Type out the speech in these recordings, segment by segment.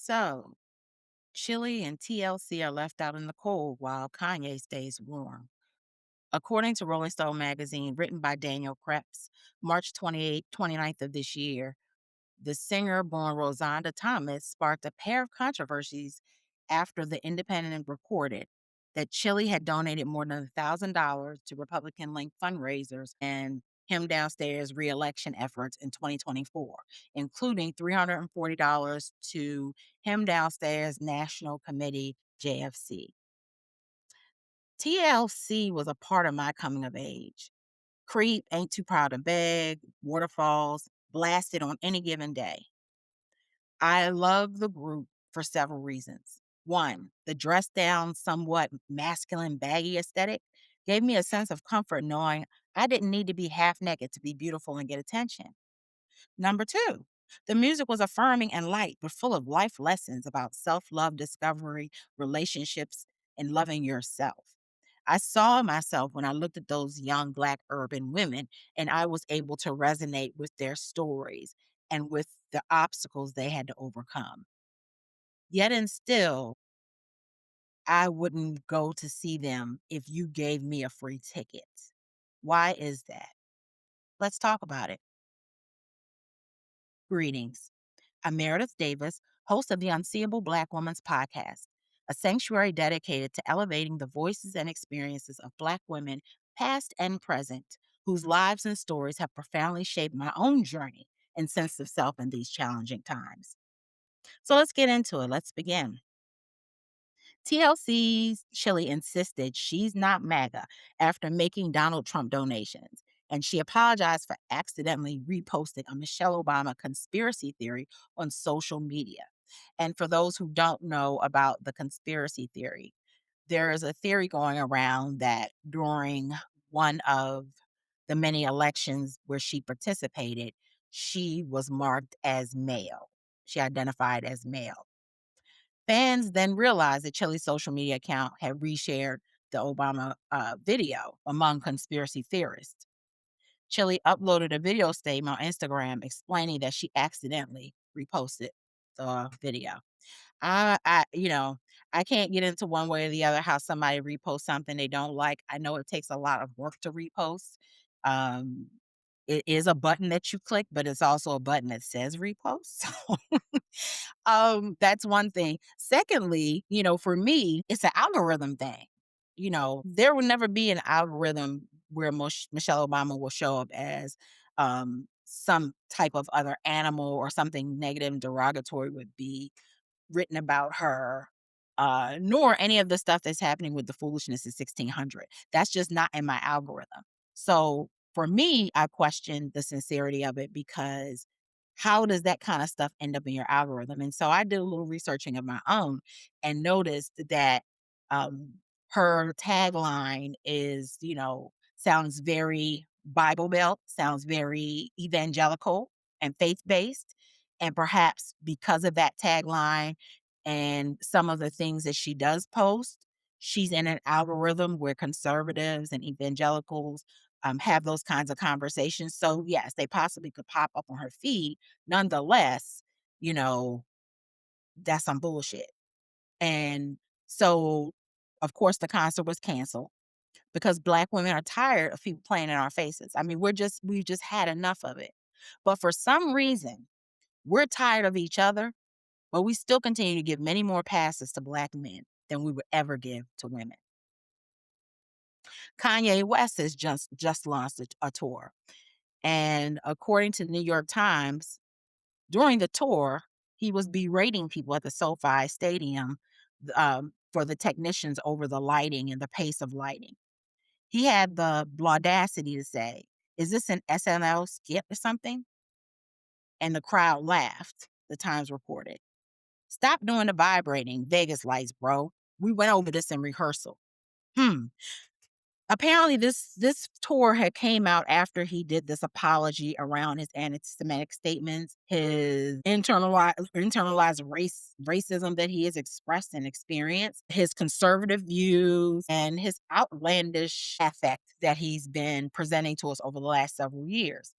So, Chilli and TLC are left out in the cold while Kanye stays warm. According to Rolling Stone magazine, written by Daniel Krebs, March 29th of this year, the singer born Rozonda Thomas sparked a pair of controversies after The Independent reported that Chilli had donated more than $1,000 to Republican linked fundraisers and him downstairs reelection efforts in 2024, including $340 to him downstairs National Committee JFC. TLC was a part of my coming of age. Creep, Ain't Too Proud to Beg, Waterfalls, blasted on any given day. I love the group for several reasons. One, the dressed down, somewhat masculine, baggy aesthetic gave me a sense of comfort knowing I didn't need to be half naked to be beautiful and get attention. Number two, the music was affirming and light, but full of life lessons about self love, discovery, relationships, and loving yourself. I saw myself when I looked at those young Black urban women, and I was able to resonate with their stories and with the obstacles they had to overcome. Yet and still, I wouldn't go to see them if you gave me a free ticket. Why is that? Let's talk about it. Greetings. I'm Meredith Davis, host of the Unseeable Black Woman's Podcast, a sanctuary dedicated to elevating the voices and experiences of Black women, past and present, whose lives and stories have profoundly shaped my own journey and sense of self in these challenging times. So let's get into it. Let's begin. TLC's Chilli insisted she's not MAGA after making Donald Trump donations, and she apologized for accidentally reposting a Michelle Obama conspiracy theory on social media. And for those who don't know about the conspiracy theory, there is a theory going around that during one of the many elections where she participated, she was marked as male. She identified as male. Fans then realized that Chilli's social media account had reshared the Obama video among conspiracy theorists. Chilli uploaded a video statement on Instagram explaining that she accidentally reposted the video. I can't get into one way or the other how somebody reposts something they don't like. I know it takes a lot of work to repost. Um, it is a button that you click, but it's also a button that says repost. So, that's one thing. Secondly, for me, it's an algorithm thing. There will never be an algorithm where Michelle Obama will show up as some type of other animal or something negative and derogatory would be written about her, nor any of the stuff that's happening with the foolishness in 1600. That's just not in my algorithm. So for me, I question the sincerity of it because how does that kind of stuff end up in your algorithm? And so I did a little researching of my own and noticed that um, her tagline is, sounds very Bible Belt, sounds very evangelical and faith based. And perhaps because of that tagline, and some of the things that she does post, she's in an algorithm where conservatives and evangelicals have those kinds of conversations. So, yes, they possibly could pop up on her feed. Nonetheless, you know, that's some bullshit. And so, of course, the concert was canceled because Black women are tired of people playing in our faces. I mean, we've just had enough of it. But for some reason, we're tired of each other, but we still continue to give many more passes to Black men than we would ever give to women. Kanye West has just launched a tour. And according to the New York Times, during the tour, he was berating people at the SoFi Stadium for the technicians over the lighting and the pace of lighting. He had the audacity to say, "Is this an SNL skit or something?" And the crowd laughed, the Times reported. "Stop doing the vibrating Vegas lights, bro. We went over this in rehearsal." Hmm. Apparently, this tour had came out after he did this apology around his anti-Semitic statements, his internalized racism that he has expressed and experienced, his conservative views, and his outlandish affect that he's been presenting to us over the last several years.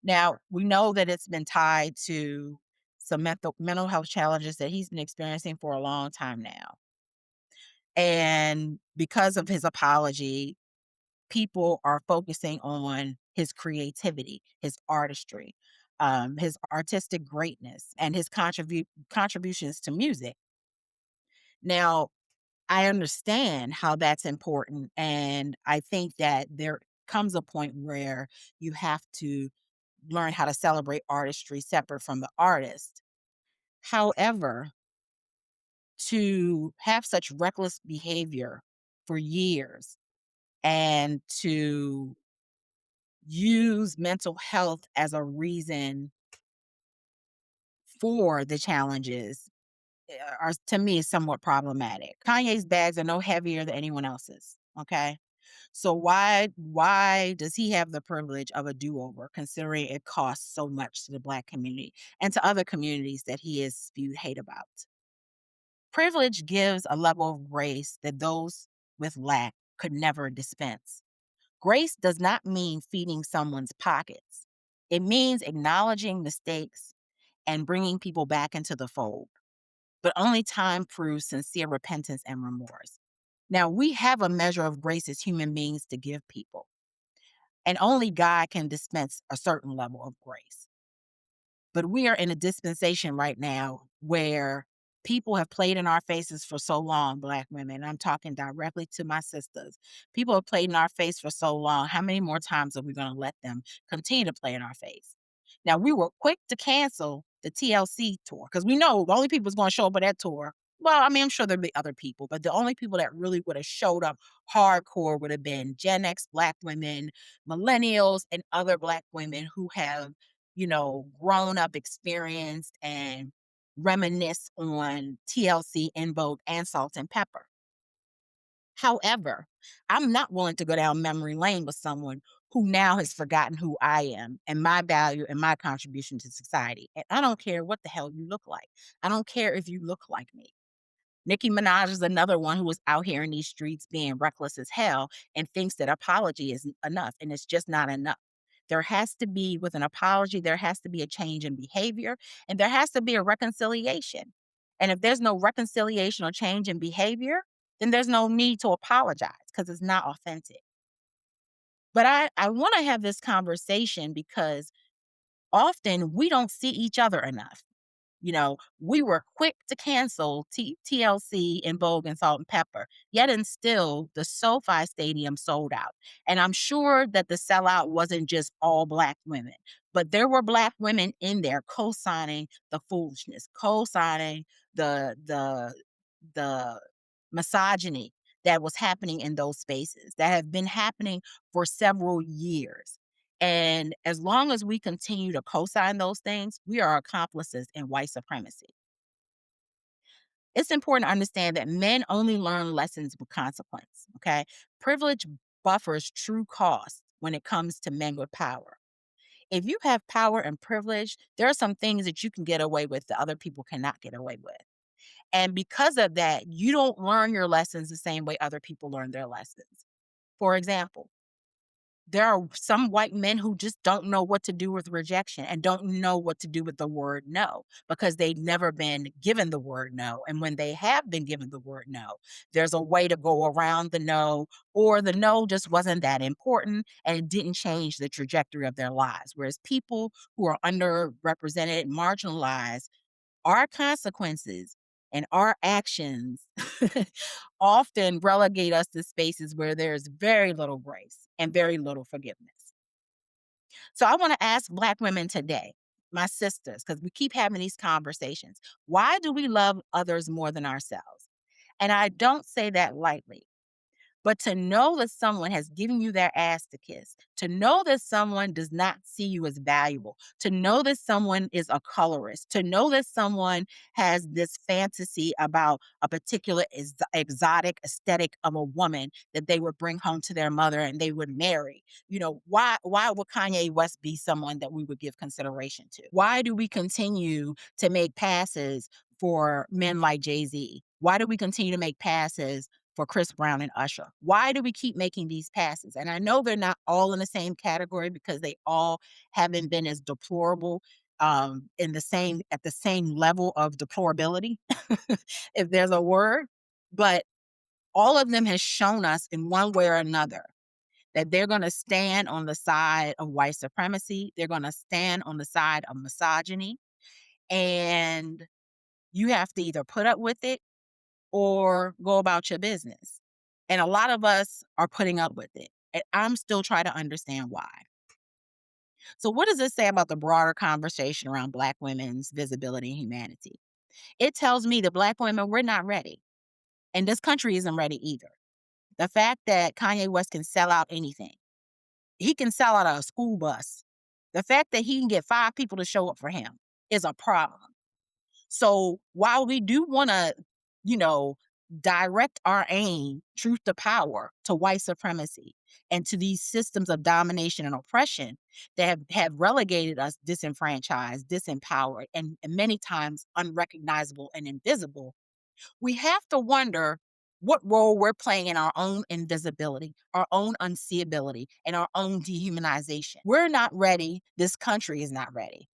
Now, we know that it's been tied to some mental health challenges that he's been experiencing for a long time now. And because of his apology, people are focusing on his creativity, his artistry, his artistic greatness, and his contributions to music. Now, I understand how that's important, and I think that there comes a point where you have to learn how to celebrate artistry separate from the artist. However, to have such reckless behavior for years and to use mental health as a reason for the challenges are, to me, is somewhat problematic. Kanye's bags are no heavier than anyone else's. Okay. So why does he have the privilege of a do-over considering it costs so much to the Black community and to other communities that he has spewed hate about? Privilege gives a level of grace that those with lack could never dispense. Grace does not mean feeding someone's pockets. It means acknowledging mistakes and bringing people back into the fold. But only time proves sincere repentance and remorse. Now, we have a measure of grace as human beings to give people, and only God can dispense a certain level of grace. But we are in a dispensation right now where people have played in our faces for so long, Black women. I'm talking directly to my sisters. People have played in our face for so long. How many more times are we going to let them continue to play in our face? Now, we were quick to cancel the TLC tour because we know the only people who's going to show up at that tour. Well, I mean, I'm sure there'd be other people, but the only people that really would have showed up hardcore would have been Gen X Black women, millennials, and other Black women who have, grown up, experienced, and reminisce on TLC, EnVogue, and Salt and Pepper. However, I'm not willing to go down memory lane with someone who now has forgotten who I am and my value and my contribution to society. And I don't care what the hell you look like. I don't care if you look like me. Nicki Minaj is another one who was out here in these streets being reckless as hell and thinks that apology is enough, and it's just not enough. There has to be, with an apology, there has to be a change in behavior and there has to be a reconciliation. And if there's no reconciliation or change in behavior, then there's no need to apologize because it's not authentic. But I want to have this conversation because often we don't see each other enough. We were quick to cancel TLC and Vogue and Salt and Pepper, yet and still the SoFi Stadium sold out. And I'm sure that the sellout wasn't just all Black women, but there were Black women in there co-signing the foolishness, co-signing the misogyny that was happening in those spaces that have been happening for several years. And as long as we continue to co-sign those things, we are accomplices in white supremacy. It's important to understand that men only learn lessons with consequence, okay? Privilege buffers true cost when it comes to men with power. If you have power and privilege, there are some things that you can get away with that other people cannot get away with. And because of that, you don't learn your lessons the same way other people learn their lessons. For example, there are some white men who just don't know what to do with rejection and don't know what to do with the word no because they've never been given the word no. And when they have been given the word no, there's a way to go around the no, or the no just wasn't that important and it didn't change the trajectory of their lives. Whereas people who are underrepresented, marginalized, our consequences and our actions often relegate us to spaces where there's very little grace and very little forgiveness. So I want to ask Black women today, my sisters, because we keep having these conversations. Why do we love others more than ourselves? And I don't say that lightly. But to know that someone has given you their ass to kiss, to know that someone does not see you as valuable, to know that someone is a colorist, to know that someone has this fantasy about a particular exotic aesthetic of a woman that they would bring home to their mother and they would marry. Why would Kanye West be someone that we would give consideration to? Why do we continue to make passes for men like Jay-Z? Why do we continue to make passes for Chris Brown and Usher? Why do we keep making these passes? And I know they're not all in the same category because they all haven't been as deplorable in the same at the same level of deplorability, if there's a word. But all of them has shown us in one way or another that they're going to stand on the side of white supremacy. They're going to stand on the side of misogyny. And you have to either put up with it or go about your business. And a lot of us are putting up with it. And I'm still trying to understand why. So, what does this say about the broader conversation around Black women's visibility and humanity? It tells me that Black women, we're not ready. And this country isn't ready either. The fact that Kanye West can sell out anything, he can sell out a school bus. The fact that he can get 5 people to show up for him is a problem. So while we do want to, you know, direct our aim, truth to power, to white supremacy and to these systems of domination and oppression that have relegated us disenfranchised, disempowered, and many times unrecognizable and invisible, we have to wonder what role we're playing in our own invisibility, our own unseeability, and our own dehumanization. We're not ready. This country is not ready.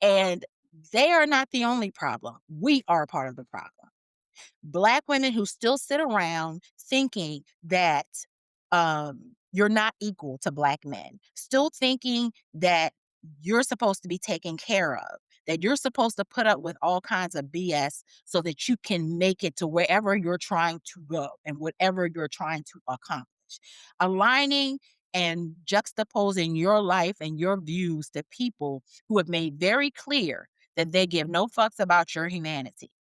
And they are not the only problem. We are a part of the problem. Black women who still sit around thinking that you're not equal to Black men, still thinking that you're supposed to be taken care of, that you're supposed to put up with all kinds of BS so that you can make it to wherever you're trying to go and whatever you're trying to accomplish. Aligning and juxtaposing your life and your views to people who have made very clear that they give no fucks about your humanity.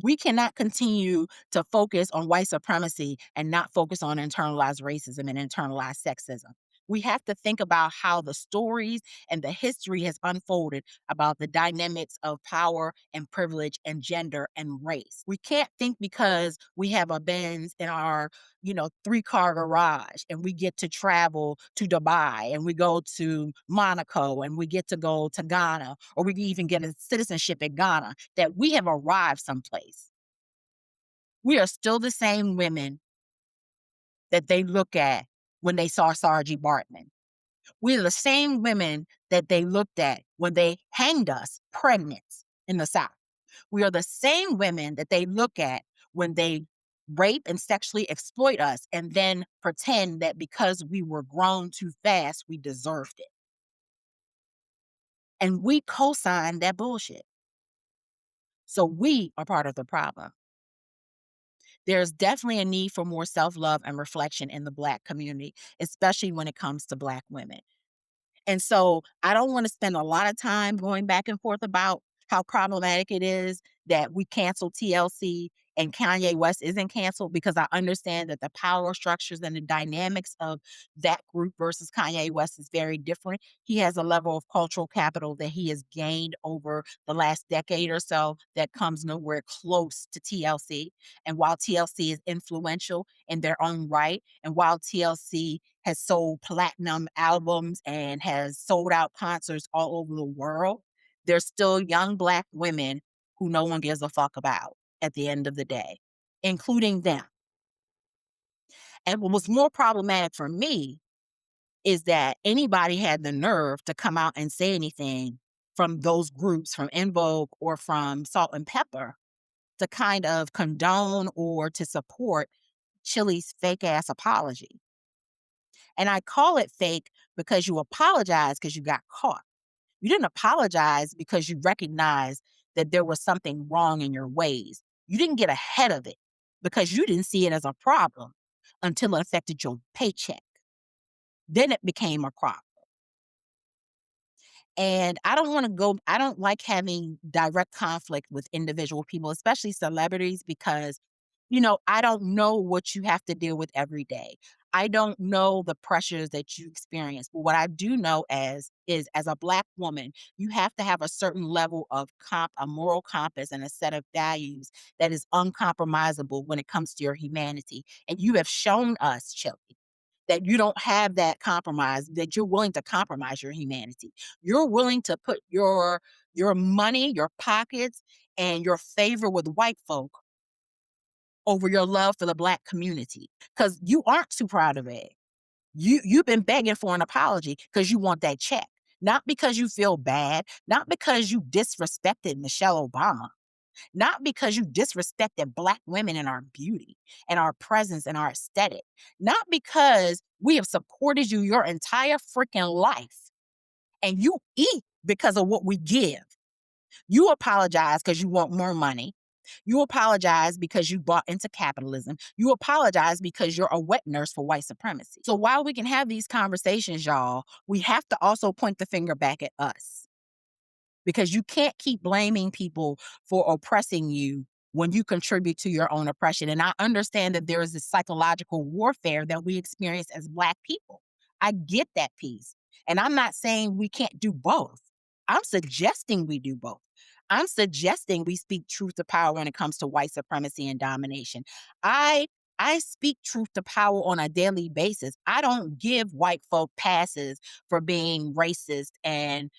We cannot continue to focus on white supremacy and not focus on internalized racism and internalized sexism. We have to think about how the stories and the history has unfolded about the dynamics of power and privilege and gender and race. We can't think because we have a Benz in our, 3-car garage and we get to travel to Dubai and we go to Monaco and we get to go to Ghana or we even get a citizenship in Ghana that we have arrived someplace. We are still the same women that they look at when they saw Sargie Bartman. We're the same women that they looked at when they hanged us pregnant in the South. We are the same women that they look at when they rape and sexually exploit us and then pretend that because we were grown too fast, we deserved it. And we co-sign that bullshit. So we are part of the problem. There's definitely a need for more self-love and reflection in the Black community, especially when it comes to Black women. And so I don't want to spend a lot of time going back and forth about how problematic it is that we cancel TLC and Kanye West isn't canceled because I understand that the power structures and the dynamics of that group versus Kanye West is very different. He has a level of cultural capital that he has gained over the last decade or so that comes nowhere close to TLC. And while TLC is influential in their own right, and while TLC has sold platinum albums and has sold out concerts all over the world, there's still young Black women who no one gives a fuck about at the end of the day, including them. And what was more problematic for me is that anybody had the nerve to come out and say anything from those groups, from EnVogue or from Salt and Pepper, to kind of condone or to support Chilli's fake ass apology. And I call it fake because you apologize because you got caught. You didn't apologize because you recognized that there was something wrong in your ways. You didn't get ahead of it because you didn't see it as a problem until it affected your paycheck. Then it became a problem. And I don't like having direct conflict with individual people, especially celebrities, because I don't know what you have to deal with every day. I don't know the pressures that you experience. But what I do know is as a Black woman, you have to have a certain level of a moral compass and a set of values that is uncompromisable when it comes to your humanity. And you have shown us, Chilli, that you don't have that compromise, that you're willing to compromise your humanity. You're willing to put your money, your pockets, and your favor with white folk over your love for the Black community because you aren't too proud of it. You've been begging for an apology because you want that check. Not because you feel bad, not because you disrespected Michelle Obama, not because you disrespected Black women and our beauty and our presence and our aesthetic, not because we have supported you your entire freaking life and you eat because of what we give. You apologize because you want more money. You apologize because you bought into capitalism. You apologize because you're a wet nurse for white supremacy. So while we can have these conversations, y'all, we have to also point the finger back at us, because you can't keep blaming people for oppressing you when you contribute to your own oppression. And I understand that there is this psychological warfare that we experience as Black people. I get that piece. And I'm not saying we can't do both. I'm suggesting we do both. I'm suggesting we speak truth to power when it comes to white supremacy and domination. I I speak truth to power on a daily basis. I don't give white folk passes for being racist and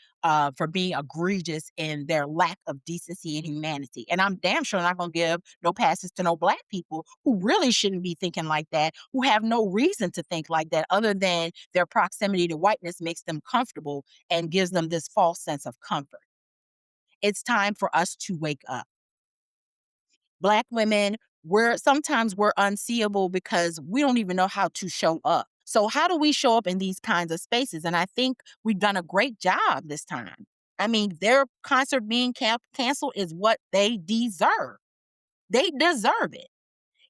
for being egregious in their lack of decency and humanity. And I'm damn sure not going to give no passes to no Black people who really shouldn't be thinking like that, who have no reason to think like that other than their proximity to whiteness makes them comfortable and gives them this false sense of comfort. It's time for us to wake up. Black women, we're unseeable because we don't even know how to show up. So how do we show up in these kinds of spaces? And I think we've done a great job this time. I mean, their concert being canceled is what they deserve. They deserve it.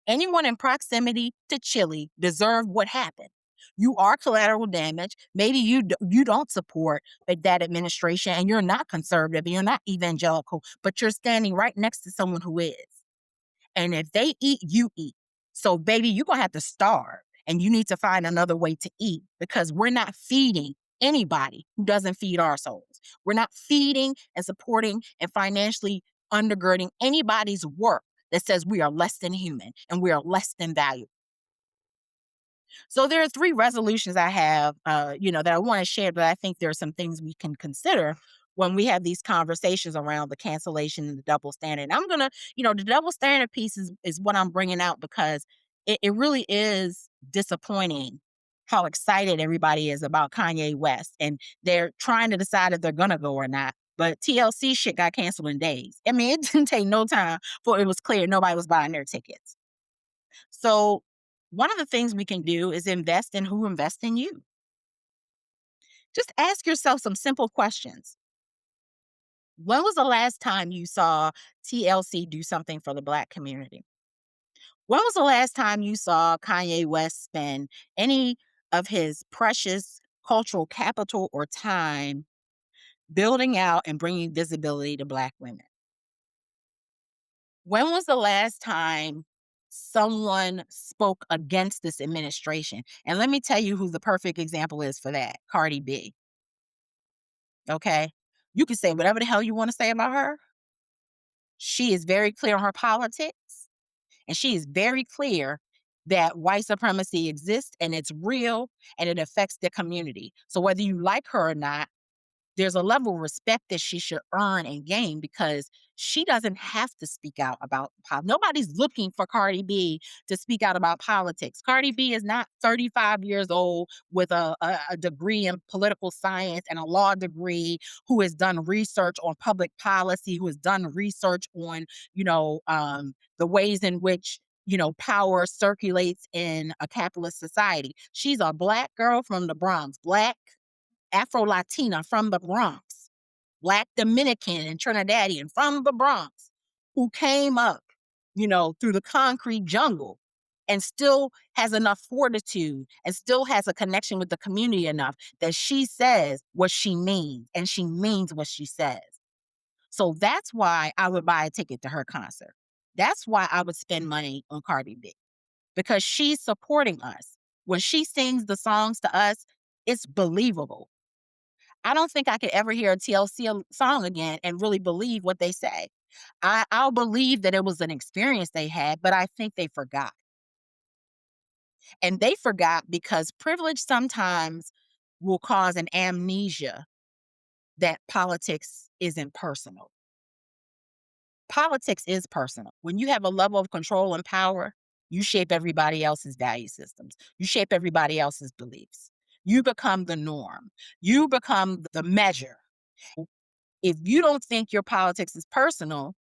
Anyone in proximity to Chilli deserve what happened. You are collateral damage. Maybe you don't support that administration, and you're not conservative and you're not evangelical, but you're standing right next to someone who is. And if they eat, you eat. So, baby, you're going to have to starve and you need to find another way to eat, because we're not feeding anybody who doesn't feed our souls. We're not feeding and supporting and financially undergirding anybody's work that says we are less than human and we are less than valuable. So there are three resolutions I have, that I want to share, but I think there are some things we can consider when we have these conversations around the cancellation and the double standard. And I'm gonna, the double standard piece is what I'm bringing out because it really is disappointing how excited everybody is about Kanye West, and they're trying to decide if they're gonna go or not. But TLC shit got canceled in days. I mean, it didn't take no time for it was clear nobody was buying their tickets. So one of the things we can do is invest in who invests in you. Just ask yourself some simple questions. When was the last time you saw TLC do something for the Black community? When was the last time you saw Kanye West spend any of his precious cultural capital or time building out and bringing visibility to Black women? When was the last time someone spoke against this administration? And let me tell you who the perfect example is for that. Cardi B. Okay? You can say whatever the hell you want to say about her. She is very clear on her politics, and she is very clear that white supremacy exists and it's real and it affects the community. So whether you like her or not, there's a level of respect that she should earn and gain, because she doesn't have to speak out about nobody's looking for Cardi B to speak out about politics. Cardi B is not 35 years old with a degree in political science and a law degree, who has done research on public policy, who has done research on, the ways in which power circulates in a capitalist society. She's a Black girl from the Bronx, Black Afro Latina from the Bronx, Black Dominican and Trinidadian from the Bronx, who came up, through the concrete jungle and still has enough fortitude and still has a connection with the community enough that she says what she means and she means what she says. So that's why I would buy a ticket to her concert. That's why I would spend money on Cardi B, because she's supporting us. When she sings the songs to us, it's believable. I don't think I could ever hear a TLC song again and really believe what they say. I'll believe that it was an experience they had, but I think they forgot. And they forgot because privilege sometimes will cause an amnesia that politics isn't personal. Politics is personal. When you have a level of control and power, you shape everybody else's value systems. You shape everybody else's beliefs. You become the norm. You become the measure. If you don't think your politics is personal,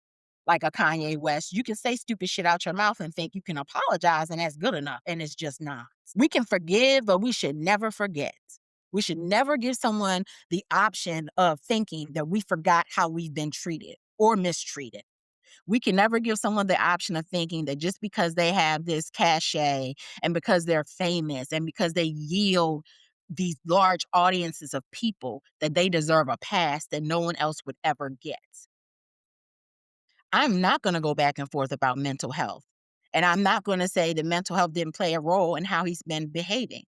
like a Kanye West, you can say stupid shit out your mouth and think you can apologize and that's good enough. And it's just not. We can forgive, but we should never forget. We should never give someone the option of thinking that we forgot how we've been treated or mistreated. We can never give someone the option of thinking that just because they have this cachet and because they're famous and because they yield these large audiences of people that they deserve a pass that no one else would ever get. I'm not going to go back and forth about mental health. And I'm not going to say that mental health didn't play a role in how he's been behaving.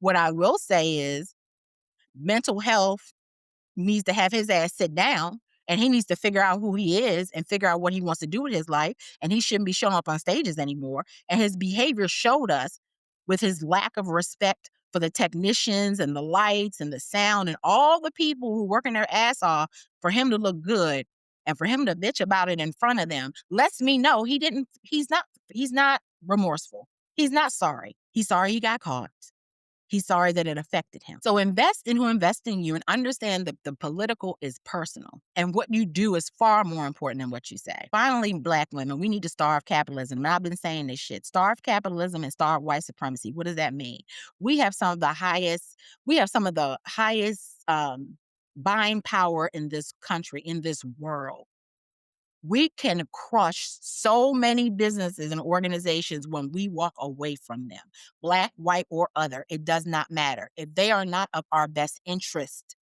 What I will say is mental health needs to have his ass sit down and he needs to figure out who he is and figure out what he wants to do with his life. And he shouldn't be showing up on stages anymore. And his behavior showed us with his lack of respect for the technicians and the lights and the sound and all the people who working their ass off for him to look good and for him to bitch about it in front of them lets me know he's not remorseful. He's not sorry. He's sorry he got caught. He's sorry that it affected him. So invest in who invests in you and understand that the political is personal. And what you do is far more important than what you say. Finally, Black women, we need to starve capitalism. And I've been saying this shit. Starve capitalism and starve white supremacy. What does that mean? We have some of the highest buying power in this country, in this world. We can crush so many businesses and organizations when we walk away from them, Black, white, or other. It does not matter. If they are not of our best interest,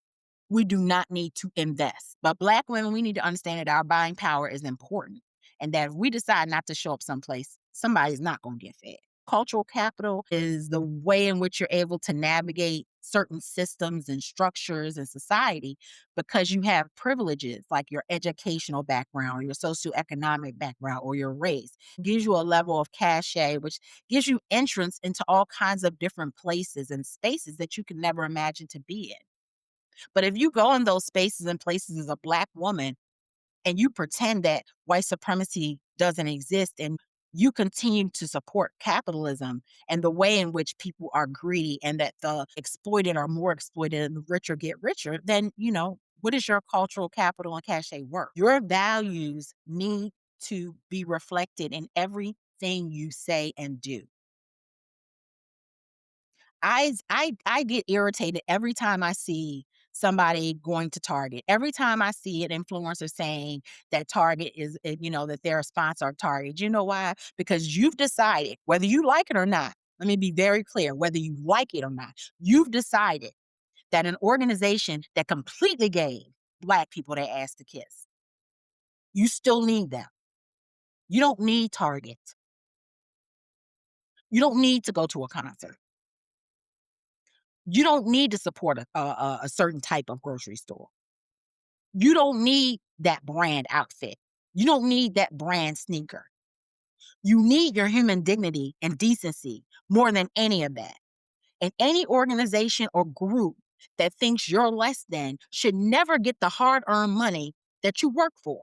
we do not need to invest. But Black women, we need to understand that our buying power is important and that if we decide not to show up someplace, somebody's not going to get fed. Cultural capital is the way in which you're able to navigate certain systems and structures in society because you have privileges like your educational background or your socioeconomic background or your race. It gives you a level of cachet, which gives you entrance into all kinds of different places and spaces that you could never imagine to be in. But if you go in those spaces and places as a Black woman and you pretend that white supremacy doesn't exist and you continue to support capitalism and the way in which people are greedy and that the exploited are more exploited and the richer get richer, then, what is your cultural capital and cachet worth? Your values need to be reflected in everything you say and do. I get irritated every time I see somebody going to Target. Every time I see an influencer saying that Target is, that they're a sponsor of Target. You know why? Because you've decided, whether you like it or not, let me be very clear, whether you like it or not, you've decided that an organization that completely gave Black people their ass to kiss, you still need them. You don't need Target. You don't need to go to a concert. You don't need to support a certain type of grocery store. You don't need that brand outfit. You don't need that brand sneaker. You need your human dignity and decency more than any of that. And any organization or group that thinks you're less than should never get the hard-earned money that you work for.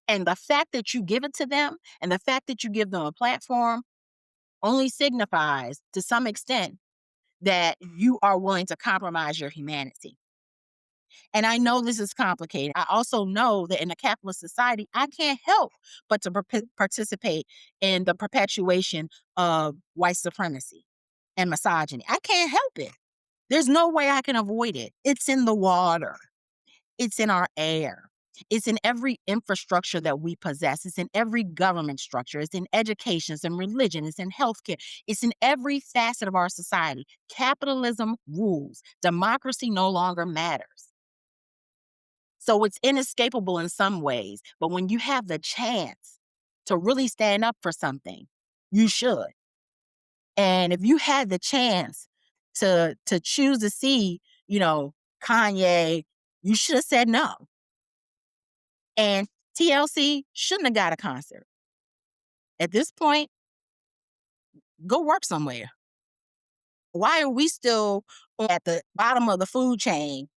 And the fact that you give it to them and the fact that you give them a platform only signifies to some extent that you are willing to compromise your humanity. And I know this is complicated. I also know that in a capitalist society, I can't help but to participate in the perpetuation of white supremacy and misogyny. I can't help it. There's no way I can avoid it. It's in the water. It's in our air. It's in every infrastructure that we possess. It's in every government structure. It's in education. It's in religion. It's in healthcare. It's in every facet of our society. Capitalism rules. Democracy no longer matters. So it's inescapable in some ways. But when you have the chance to really stand up for something, you should. And if you had the chance to choose to see, Kanye, you should have said no. And TLC shouldn't have got a concert. At this point, go work somewhere. Why are we still at the bottom of the food chain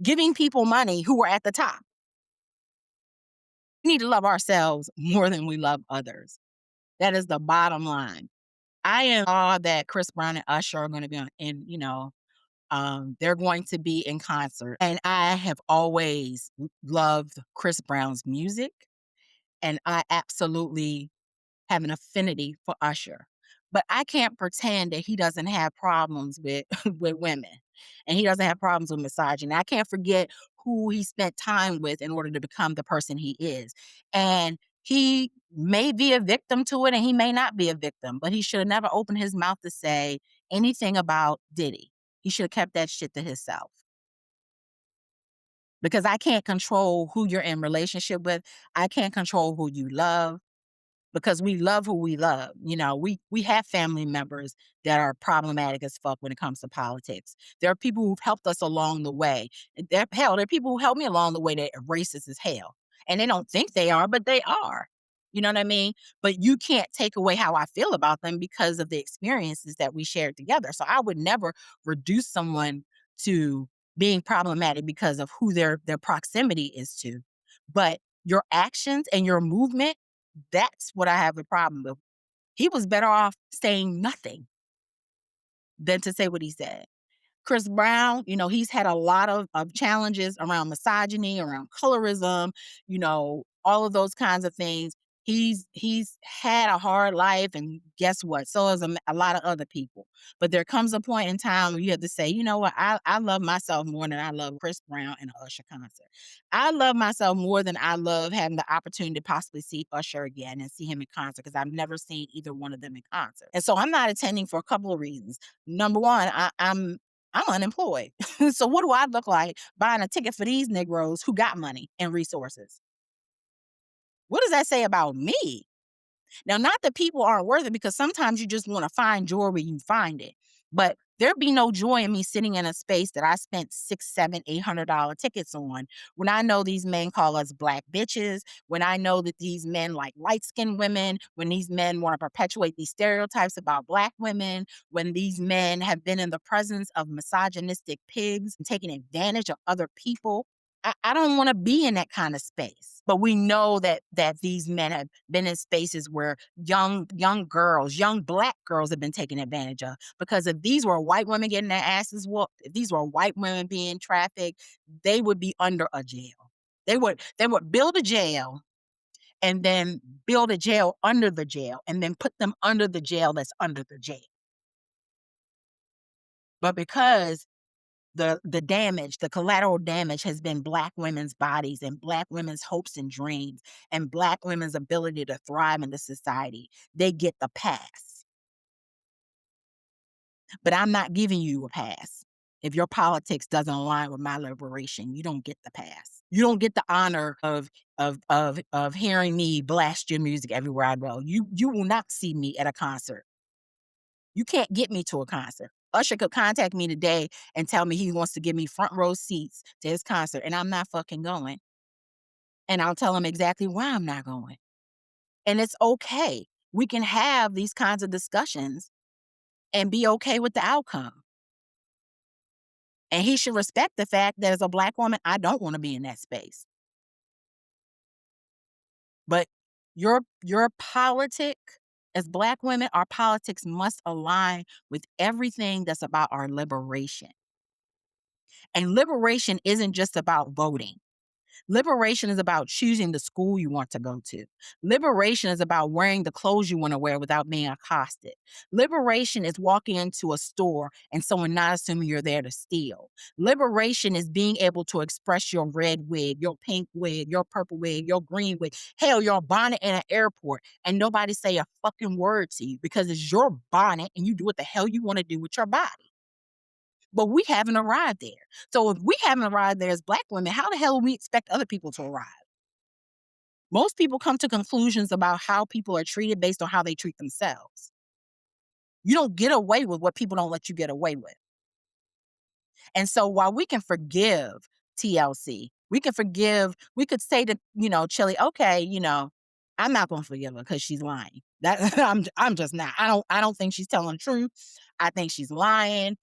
giving people money who are at the top? We need to love ourselves more than we love others. That is the bottom line. I am all that Chris Brown and Usher are gonna be they're going to be in concert, and I have always loved Chris Brown's music, and I absolutely have an affinity for Usher. But I can't pretend that he doesn't have problems with with women, and he doesn't have problems with misogyny. I can't forget who he spent time with in order to become the person he is. And he may be a victim to it and he may not be a victim, but he should have never opened his mouth to say anything about Diddy. He should have kept that shit to himself. Because I can't control who you're in relationship with. I can't control who you love because we love who we love. We have family members that are problematic as fuck when it comes to politics. There are people who've helped us along the way. There are people who helped me along the way that are racist as hell. And they don't think they are, but they are. You know what I mean? But you can't take away how I feel about them because of the experiences that we shared together. So I would never reduce someone to being problematic because of who their proximity is to. But your actions and your movement, that's what I have a problem with. He was better off saying nothing than to say what he said. Chris Brown, he's had a lot of challenges around misogyny, around colorism, all of those kinds of things. He's had a hard life, and guess what? So has a lot of other people. But there comes a point in time where you have to say, you know what? I love myself more than I love Chris Brown and an Usher concert. I love myself more than I love having the opportunity to possibly see Usher again and see him in concert because I've never seen either one of them in concert. And so I'm not attending for a couple of reasons. Number one, I'm unemployed. So what do I look like buying a ticket for these Negroes who got money and resources? What does that say about me? Now, not that people aren't worth it, because sometimes you just want to find joy where you find it. But there'd be no joy in me sitting in a space that I spent six, seven, $800 tickets on when I know these men call us black bitches, when I know that these men like light skinned women, when these men want to perpetuate these stereotypes about black women, when these men have been in the presence of misogynistic pigs and taking advantage of other people. I don't want to be in that kind of space. But we know that these men have been in spaces where young girls, young black girls have been taken advantage of. Because if these were white women getting their asses whooped, if these were white women being trafficked, they would be under a jail. They would build a jail and then build a jail under the jail and then put them under the jail that's under the jail. But because the collateral damage has been black women's bodies and black women's hopes and dreams and black women's ability to thrive in the society. They get the pass. But I'm not giving you a pass. If your politics doesn't align with my liberation, you don't get the pass. You don't get the honor of hearing me blast your music everywhere I go. You will not see me at a concert. You can't get me to a concert. Usher could contact me today and tell me he wants to give me front row seats to his concert, and I'm not fucking going. And I'll tell him exactly why I'm not going. And it's okay. We can have these kinds of discussions and be okay with the outcome. And he should respect the fact that as a black woman, I don't want to be in that space. But your politic as black women, our politics must align with everything that's about our liberation. And liberation isn't just about voting. Liberation is about choosing the school you want to go to. Liberation is about wearing the clothes you want to wear without being accosted. Liberation is walking into a store and someone not assuming you're there to steal. Liberation is being able to express your red wig, your pink wig, your purple wig, your green wig, hell, your bonnet in an airport, and nobody say a fucking word to you because it's your bonnet and you do what the hell you want to do with your body. But we haven't arrived there. So if we haven't arrived there as black women, how the hell do we expect other people to arrive? Most people come to conclusions about how people are treated based on how they treat themselves. You don't get away with what people don't let you get away with. And so while we can forgive TLC, we could say to, Chilli, okay, I'm not gonna forgive her because she's lying. That I'm just not. I don't think she's telling the truth. I think she's lying.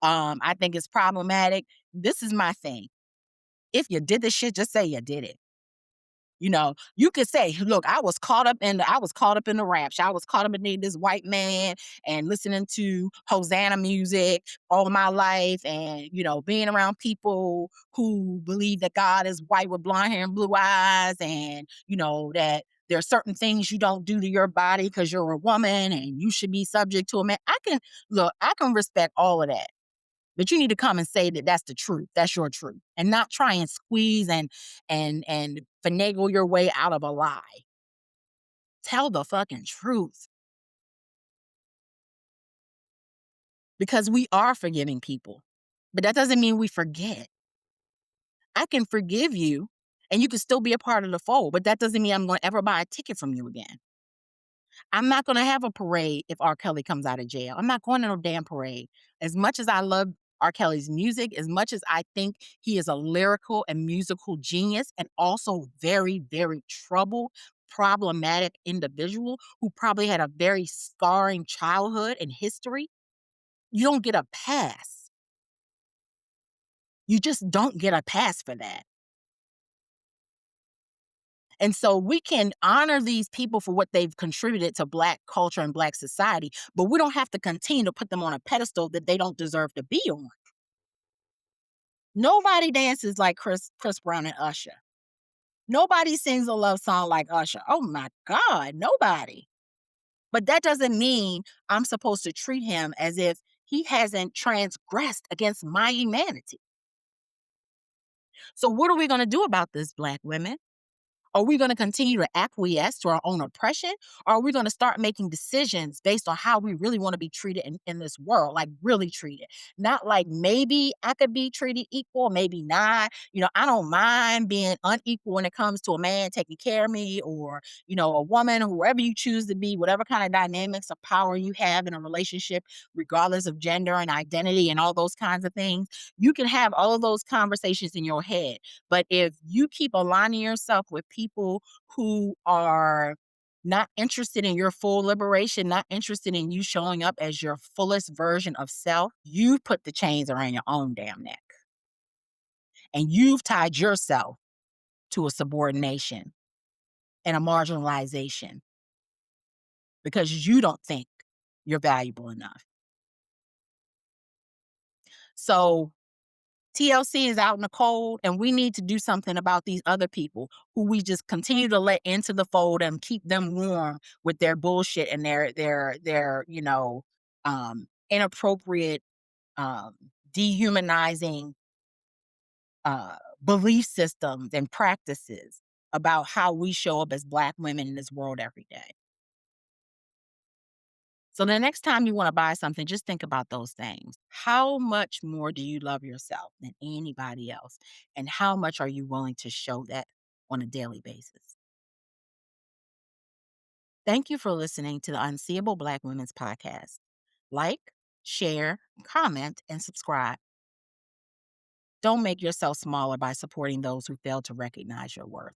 I think it's problematic. This is my thing. If you did this shit, just say you did it. You could say, "Look, I was caught up in the rapture. I was caught up in this white man and listening to Hosanna music all my life, and being around people who believe that God is white with blonde hair and blue eyes, and that there are certain things you don't do to your body because you're a woman and you should be subject to a man." I can respect all of that. But you need to come and say that that's the truth. That's your truth. And not try and squeeze and finagle your way out of a lie. Tell the fucking truth. Because we are forgiving people. But that doesn't mean we forget. I can forgive you and you can still be a part of the fold, but that doesn't mean I'm going to ever buy a ticket from you again. I'm not going to have a parade if R. Kelly comes out of jail. I'm not going to no damn parade. As much as I love R. Kelly's music, as much as I think he is a lyrical and musical genius and also very, very troubled, problematic individual who probably had a very scarring childhood and history, you don't get a pass. You just don't get a pass for that. And so we can honor these people for what they've contributed to Black culture and Black society, but we don't have to continue to put them on a pedestal that they don't deserve to be on. Nobody dances like Chris Brown and Usher. Nobody sings a love song like Usher. Oh my God, nobody. But that doesn't mean I'm supposed to treat him as if he hasn't transgressed against my humanity. So what are we going to do about this, Black women? Are we going to continue to acquiesce to our own oppression? Or are we going to start making decisions based on how we really want to be treated in this world? Like really treated. Not like maybe I could be treated equal, maybe not. I don't mind being unequal when it comes to a man taking care of me or, a woman, whoever you choose to be, whatever kind of dynamics of power you have in a relationship, regardless of gender and identity and all those kinds of things. You can have all of those conversations in your head. But if you keep aligning yourself with people who are not interested in your full liberation, not interested in you showing up as your fullest version of self, you've put the chains around your own damn neck. And you've tied yourself to a subordination and a marginalization because you don't think you're valuable enough. So TLC is out in the cold, and we need to do something about these other people who we just continue to let into the fold and keep them warm with their bullshit and their inappropriate, dehumanizing belief systems and practices about how we show up as Black women in this world every day. So the next time you want to buy something, just think about those things. How much more do you love yourself than anybody else? And how much are you willing to show that on a daily basis? Thank you for listening to the Unseeable Black Women's Podcast. Like, share, comment, and subscribe. Don't make yourself smaller by supporting those who fail to recognize your worth.